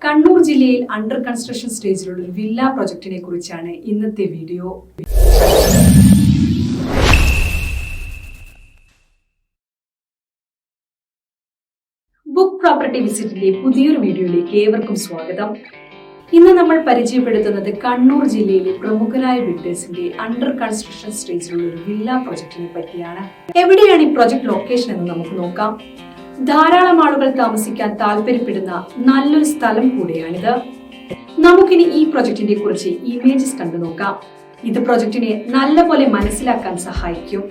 കണ്ണൂർ ജില്ലയിൽ under construction സ്റ്റേജിലുള്ള ഒരു villa പ്രൊജക്ടിനെ കുറിച്ചാണ് ഇന്നത്തെ വീഡിയോ. ബുക്ക് പ്രോപ്പർട്ടി വിസിറ്റിന്റെ പുതിയൊരു വീഡിയോയിലേക്ക് ഏവർക്കും സ്വാഗതം. ഇന്ന് നമ്മൾ പരിചയപ്പെടുത്തുന്നത് കണ്ണൂർ ജില്ലയിലെ പ്രമുഖരായ ബിൽഡേഴ്സിന്റെ അണ്ടർ കൺസ്ട്രക്ഷൻ സ്റ്റേജിലുള്ള ഒരു വില്ല പ്രൊജക്ടിനെ പറ്റിയാണ്. എവിടെയാണ് ഈ പ്രൊജക്ട് ലൊക്കേഷൻ എന്ന് നമുക്ക് നോക്കാം. ധാരാളം ആളുകൾ താമസിക്കാൻ താല്പര്യപ്പെടുന്ന നല്ലൊരു സ്ഥലം കൂടിയാണിത്. നമുക്കിനി ഈ പ്രൊജക്ടിനെ കുറിച്ച് ഇമേജസ് കണ്ടു നോക്കാം. ഇത് പ്രൊജക്ടിനെ നല്ലപോലെ മനസ്സിലാക്കാൻ സഹായിക്കും.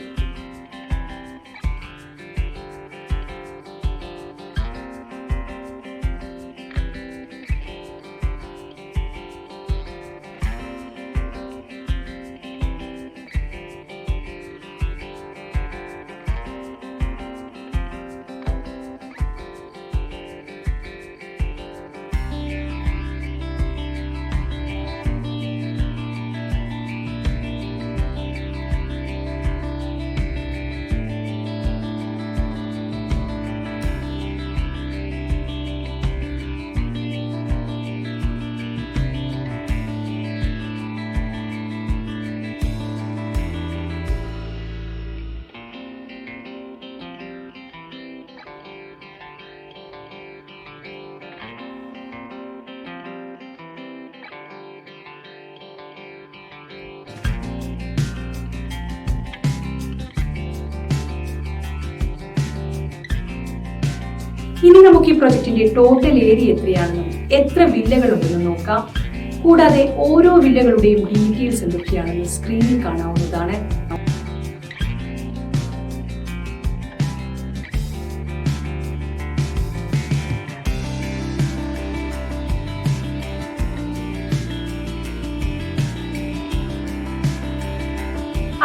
ഇനി നമുക്ക് ഈ പ്രൊജക്ടിന്റെ ടോട്ടൽ ഏരിയ എത്രയാണെന്നും എത്ര വില്ലകളുണ്ടെന്നും നോക്കാം. കൂടാതെ ഓരോ വില്ലകളുടെയും ഡീറ്റെയിൽസ് എന്തൊക്കെയാണെന്ന് സ്ക്രീനിൽ കാണാവുന്നതാണ്.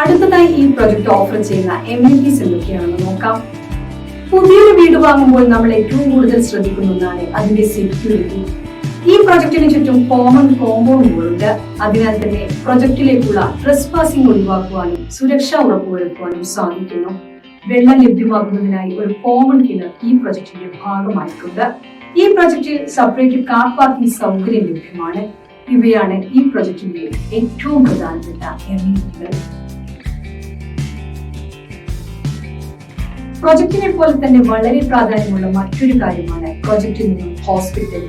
അടുത്തതായി ഈ പ്രൊജക്ട് ഓഫർ ചെയ്യുന്ന എമ്യൂണിറ്റീസ് എന്തൊക്കെയാണെന്ന് നോക്കാം. പുതിയൊരു വീട് വാങ്ങുമ്പോൾ നമ്മൾ ഏറ്റവും കൂടുതൽ ശ്രദ്ധിക്കുന്ന ഒന്നാണ് അതിന്റെ സെക്യൂരിറ്റി. ഈ പ്രൊജക്ടിന് ചുറ്റും കോമൺ കോമ്പൗണ്ടുകളുണ്ട്. അതിനാൽ തന്നെ പ്രൊജക്ടിലേക്കുള്ള ട്രെസ്പാസിംഗ് ഒഴിവാക്കുവാനും സുരക്ഷ ഉറപ്പുവരുത്തുവാനും സാധിക്കുന്നു. വെള്ളം ലഭ്യമാക്കുന്നതിനായി ഒരു കോമൺ കിണർ ഈ പ്രൊജക്ടിന്റെ ഭാഗമായിട്ടുണ്ട്. ഈ പ്രൊജക്ടിൽ സെപ്പറേറ്റ് കാർ പാർക്കിംഗ് സൗകര്യം ലഭ്യമാണ്. ഇവയാണ് ഈ പ്രൊജക്ടിന്റെ ഏറ്റവും പ്രധാനപ്പെട്ട എമ്യൂണിറ്റികൾ. പ്രൊജക്ടിനെ പോലെ തന്നെ വളരെ പ്രാധാന്യമുള്ള മറ്റൊരു കാര്യമാണ് പ്രൊജക്ടിൽ നിന്നും ഹോസ്പിറ്റൽ,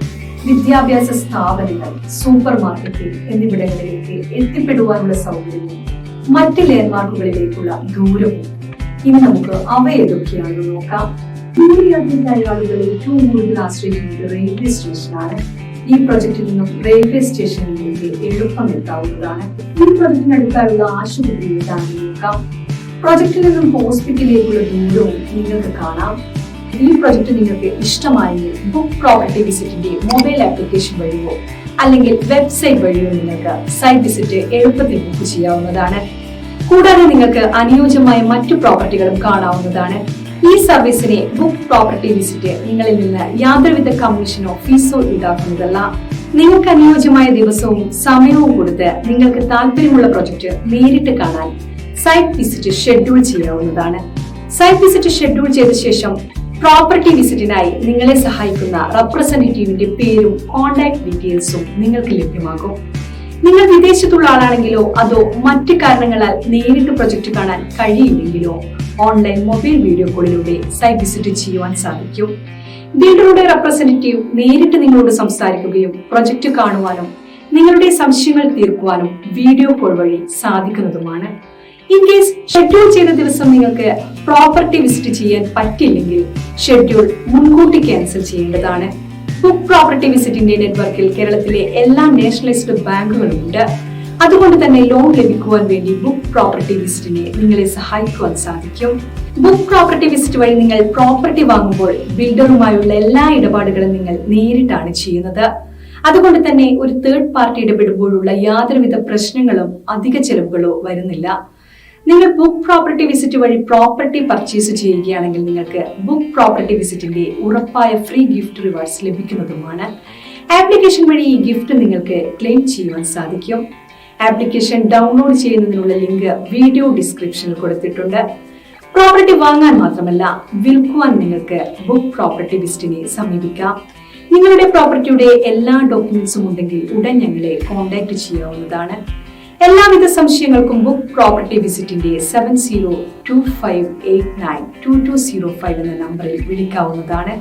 വിദ്യാഭ്യാസ സ്ഥാപനങ്ങൾ, സൂപ്പർ മാർക്കറ്റ് എന്നിവിടങ്ങളിലേക്ക് എത്തിപ്പെടുവാനുള്ള സൗകര്യവും മറ്റ് ലാൻഡ്മാർക്കുകളിലേക്കുള്ള ദൂരവും. ഇനി നമുക്ക് അവ ഏതൊക്കെയാണെന്ന് നോക്കാം. യാത്രക്കായ ആളുകൾ ഏറ്റവും കൂടുതൽ ആശ്രയിക്കുന്നത് റെയിൽവേ സ്റ്റേഷനാണ്. ഈ പ്രൊജക്ടിൽ നിന്നും റെയിൽവേ സ്റ്റേഷനിലേക്ക് എളുപ്പം എത്താവുന്നതാണ്. ഈ പ്രൊജക്ടിനടുത്തായുള്ള ആശുപത്രി ഏതാണെന്ന് നോക്കാം. പ്രൊജക്ടിൽ നിന്നും ഹോസ്പിറ്റലിലേക്കുള്ള ദൂരവും നിങ്ങൾക്ക് കാണാം. ഈ പ്രൊജക്ട് നിങ്ങൾക്ക് ഇഷ്ടമായെങ്കിൽ ബുക്ക് പ്രോപ്പർട്ടി വിസിറ്റിന്റെ മൊബൈൽ ആപ്ലിക്കേഷൻ വഴിയോ അല്ലെങ്കിൽ വെബ്സൈറ്റ് വഴിയോ നിങ്ങൾക്ക് സൈറ്റ് വിസിറ്റ് എളുപ്പത്തിൽ ബുക്ക് ചെയ്യാവുന്നതാണ്. കൂടാതെ നിങ്ങൾക്ക് അനുയോജ്യമായ മറ്റു പ്രോപ്പർട്ടികളും കാണാവുന്നതാണ്. ഈ സർവീസിനെ ബുക്ക് പ്രോപ്പർട്ടി വിസിറ്റ് നിങ്ങളിൽ നിന്ന് യാതൊരുവിധ കമ്മീഷനോ ഫീസോ ഈടാക്കുന്നതല്ല. നിങ്ങൾക്ക് അനുയോജ്യമായ ദിവസവും സമയവും കൊടുത്ത് നിങ്ങൾക്ക് താല്പര്യമുള്ള പ്രൊജക്ട് നേരിട്ട് കാണാൻ സൈറ്റ് വിസിറ്റ് ഷെഡ്യൂൾ ചെയ്യാവുന്നതാണ്. സൈറ്റ് വിസിറ്റ് ഷെഡ്യൂൾ ചെയ്ത ശേഷം പ്രോപ്പർട്ടി വിസിറ്റിനായി നിങ്ങളെ സഹായിക്കുന്ന റെപ്രസെന്റേറ്റീവിന്റെ പേരും കോൺടാക്ട് ഡീറ്റെയിൽസും നിങ്ങൾക്ക് ലഭ്യമാകും. നിങ്ങൾ വിദേശത്തുള്ള ആളാണെങ്കിലോ അതോ മറ്റു കാരണങ്ങളാൽ നേരിട്ട് പ്രൊജക്ട് കാണാൻ കഴിയില്ലെങ്കിലോ ഓൺലൈൻ മൊബൈൽ വീഡിയോ കോളിലൂടെ സൈറ്റ് വിസിറ്റ് ചെയ്യുവാൻ സാധിക്കും. ബിൽഡറുടെ റെപ്രസെന്റേറ്റീവ് നേരിട്ട് നിങ്ങളോട് സംസാരിക്കുകയും പ്രൊജക്ട് കാണുവാനും നിങ്ങളുടെ സംശയങ്ങൾ തീർക്കുവാനും വീഡിയോ കോൾ വഴി സാധിക്കുന്നതുമാണ്. ഇൻ കേസ് ഷെഡ്യൂൾ ചെയ്ത ദിവസം നിങ്ങൾക്ക് പ്രോപ്പർട്ടി വിസിറ്റ് ചെയ്യാൻ പറ്റില്ലെങ്കിൽ ഷെഡ്യൂൾ മുൻകൂട്ടി ക്യാൻസൽ ചെയ്യേണ്ടതാണ്. ബുക്ക് പ്രോപ്പർട്ടി വിസിറ്റിന്റെ നെറ്റ്വർക്കിൽ കേരളത്തിലെ എല്ലാ നാഷണലൈസ്ഡ് ബാങ്കുകളും ഉണ്ട്. അതുകൊണ്ട് തന്നെ ലോൺ ലഭിക്കുവാൻ വേണ്ടി ബുക്ക് പ്രോപ്പർട്ടി വിസിറ്റിനെ നിങ്ങളെ സഹായിക്കുവാൻ സാധിക്കും. ബുക്ക് പ്രോപ്പർട്ടി വിസിറ്റ് വഴി നിങ്ങൾ പ്രോപ്പർട്ടി വാങ്ങുമ്പോൾ ബിൽഡറുമായുള്ള എല്ലാ ഇടപാടുകളും നിങ്ങൾ നേരിട്ടാണ് ചെയ്യുന്നത്. അതുകൊണ്ട് തന്നെ ഒരു തേർഡ് പാർട്ടി ഇടപെടുമ്പോഴുള്ള യാതൊരുവിധ പ്രശ്നങ്ങളും അധിക ചെലവുകളോ വരുന്നില്ല. നിങ്ങൾ ബുക്ക് പ്രോപ്പർട്ടി വിസിറ്റ് വഴി പ്രോപ്പർട്ടി പർച്ചേസ് ചെയ്യുകയാണെങ്കിൽ നിങ്ങൾക്ക് ബുക്ക് പ്രോപ്പർട്ടി വിസിറ്റിന്റെ ഉറപ്പായ ഫ്രീ ഗിഫ്റ്റ് റിവാർഡ്സ് ലഭിക്കുന്നതുമാണ്. ആപ്ലിക്കേഷൻ വഴി ഈ ഗിഫ്റ്റ് നിങ്ങൾക്ക് ക്ലെയിം ചെയ്യുവാൻ സാധിക്കും. ആപ്ലിക്കേഷൻ ഡൗൺലോഡ് ചെയ്യുന്നതിനുള്ള ലിങ്ക് വീഡിയോ ഡിസ്ക്രിപ്ഷനിൽ കൊടുത്തിട്ടുണ്ട്. പ്രോപ്പർട്ടി വാങ്ങാൻ മാത്രമല്ല വിൽക്കുവാൻ നിങ്ങൾക്ക് ബുക്ക് പ്രോപ്പർട്ടി വിസിറ്റിനെ സമീപിക്കാം. നിങ്ങളുടെ പ്രോപ്പർട്ടിയുടെ എല്ലാ ഡോക്യുമെന്റ്സും ഉണ്ടെങ്കിൽ ഉടൻ ഞങ്ങളെ കോൺടാക്ട് ചെയ്യാവുന്നതാണ്. എല്ലാവിധ സംശയങ്ങൾക്കും ബുക്ക് പ്രോപ്പർട്ടി വിസിറ്റിന്റെ 7025892205 എന്ന നമ്പറിൽ വിളിക്കാവുന്നതാണ്.